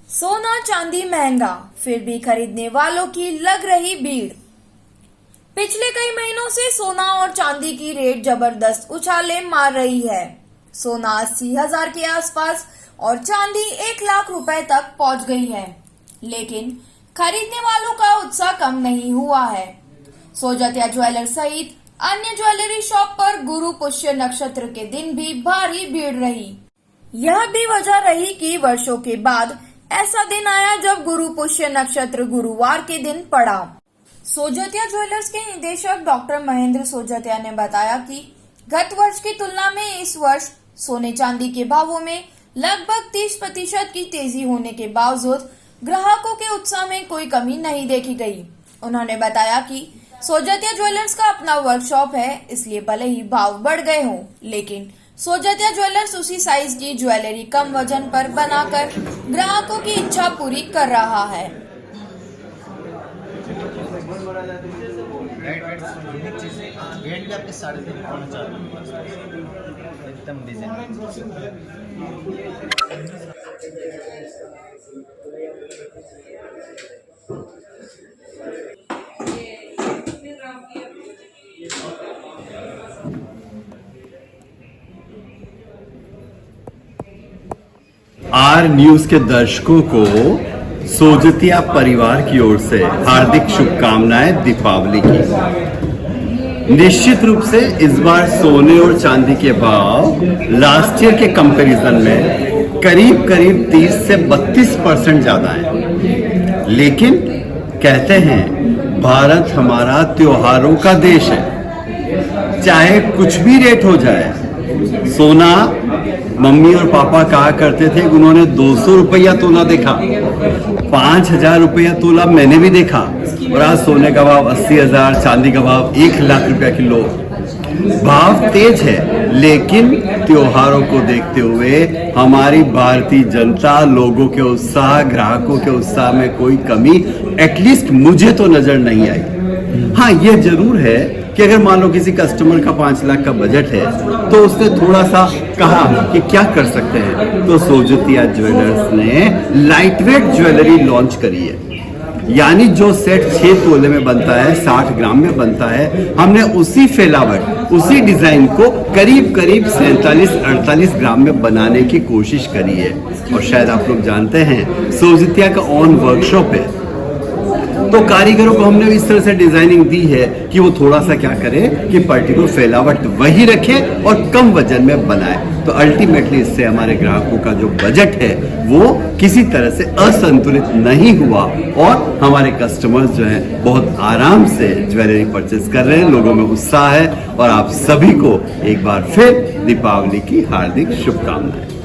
सोना चांदी महंगा, फिर भी खरीदने वालों की लग रही भीड़। पिछले कई महीनों से सोना और चांदी की रेट जबरदस्त उछाले मार रही है। सोना 80,000 के आसपास और चांदी 1 लाख रुपए तक पहुंच गई है, लेकिन खरीदने वालों का उत्साह कम नहीं हुआ है। सोजतिया ज्वेलर्स सहित अन्य ज्वेलरी शॉप पर गुरु पुष्य नक्षत्र के दिन भी भारी भीड़ रही। यह भी वजह रही कि वर्षों के बाद ऐसा दिन आया जब गुरु पुष्य नक्षत्र गुरुवार के दिन पड़ा। सोजतिया ज्वेलर्स के निदेशक डॉक्टर महेंद्र सोजतिया ने बताया कि गत वर्ष की तुलना में इस वर्ष सोने चांदी के भावों में लगभग 30% की तेजी होने के बावजूद ग्राहकों के उत्साह में कोई कमी नहीं देखी गई। उन्होंने बताया कि सोजतिया ज्वेलर्स का अपना वर्कशॉप है, इसलिए भले ही भाव बढ़ गए हों, लेकिन सोजतिया ज्वेलर्स उसी साइज की ज्वेलरी कम वजन पर बनाकर ग्राहकों की इच्छा पूरी कर रहा है। वेट भी आपके 3.5 पौने 4 एकदम डिजाइन। आर न्यूज के दर्शकों को सोजतिया परिवार की ओर से हार्दिक शुभकामनाएं दीपावली की। निश्चित रूप से इस बार सोने और चांदी के भाव लास्ट ईयर के कंपैरिजन में करीब 30 से 32% ज्यादा है, लेकिन कहते हैं भारत हमारा त्योहारों का देश है। चाहे कुछ भी रेट हो जाए, सोना मम्मी और पापा कहा करते थे, उन्होंने 200 रुपया तोला देखा, 5,000 रुपया तोला मैंने भी देखा, और आज सोने का भाव 80,000, चांदी का भाव 1 लाख रुपया किलो। भाव तेज है, लेकिन त्योहारों को देखते हुए हमारी भारतीय जनता, लोगों के उत्साह, ग्राहकों के उत्साह में कोई कमी एटलीस्ट मुझे तो नजर नहीं आई। हाँ, यह जरूर है कि अगर मान लो किसी कस्टमर का 5 लाख का बजट है तो उसने थोड़ा सा कहा कि क्या कर सकते हैं, तो सोजतिया ज्वेलर्स ने लाइटवेट ज्वेलरी लॉन्च करी है। यानी जो सेट 6 तोले में बनता है, 60 ग्राम में बनता है, हमने उसी फैलावट, उसी डिजाइन को करीब 47-48 ग्राम में बनाने की कोशिश करी है। और शायद आप लोग जानते हैं सोजतिया का ऑन वर्कशॉप है, तो कारीगरों को हमने इस तरह से डिजाइनिंग दी है कि वो थोड़ा सा क्या करे कि पर्टिकुलर फैलावट वही रखे और कम वजन में बनाए। तो अल्टीमेटली इससे हमारे ग्राहकों का जो बजट है वो किसी तरह से असंतुलित नहीं हुआ, और हमारे कस्टमर्स जो हैं बहुत आराम से ज्वेलरी परचेज कर रहे हैं। लोगों में उत्साह है, और आप सभी को एक बार फिर दीपावली की हार्दिक शुभकामनाएं।